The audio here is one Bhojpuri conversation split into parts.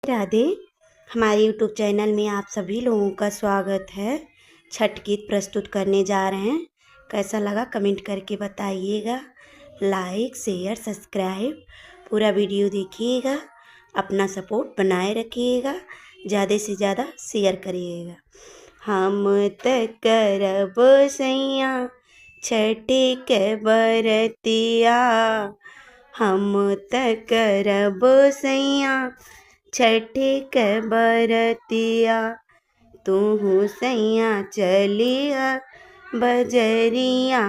राधे। हमारे यूट्यूब चैनल में आप सभी लोगों का स्वागत है। छठ गीत प्रस्तुत करने जा रहे हैं। कैसा लगा कमेंट करके बताइएगा। लाइक शेयर सब्सक्राइब पूरा वीडियो देखिएगा। अपना सपोर्ट बनाए रखिएगा। ज़्यादा से ज़्यादा शेयर करिएगा। हम त करब सैया छठी के बरतिया, हम त करब सैया छठी के बरतिया। तूहू सैया चलिया बजरिया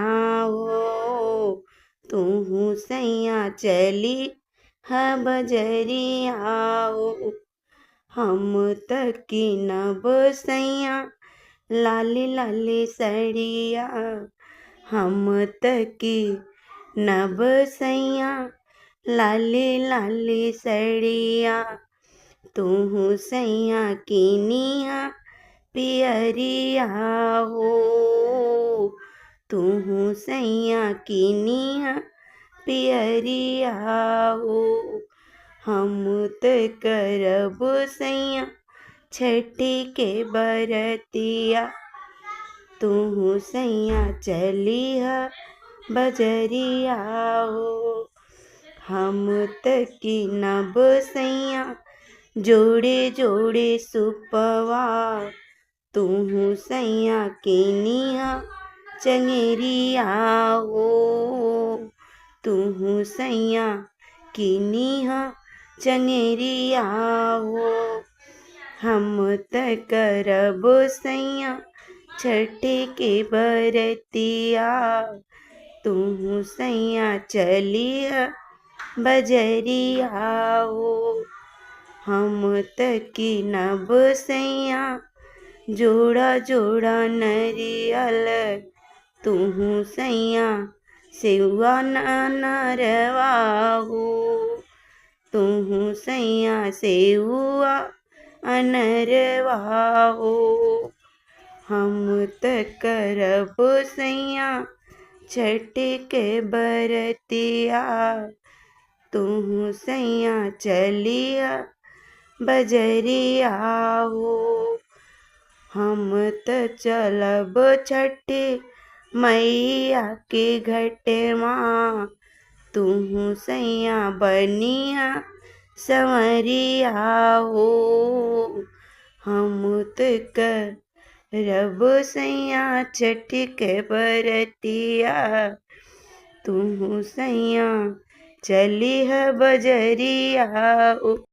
हो, तूहू सैया चली है बजरिया हो। हम त कीनब सैया लाली लाली सड़िया, हम त कीनब सैया लाली लाली सड़िया। तूहू सैया कीनिया पियरिया हो, तूहू सैया कीनिया पियरिया हो। हम त करब सैया छठी के बरतिया, तूहू सैया चलिहा बजरिया हो। हम त कीनब सैया जोड़े जोड़े सुपवा, तूहू सैया कीनिया चंगेरिया हो, तूहू सैया कीनिया चंगेरिया हो। हम त करब सैया छठी के बरतिया, तूहू सैया चलिया बजरिया हो। हम त कीनब सैया जोड़ा जोड़ा नरियल, तूहू सैया सेवा नरवा हो, तूहू सैया सेवा अनरवा हो। हम त करब सैया छठी के बरतिया, तूहू सैया चलिया बजरिया हो। हम त चलब छठी मैया के घटवा, तूहू सैया बनिया संवरिया हो। हम त करब सैया छठी के बरतिया, तूहू सैया चलिहा बजरिया हो।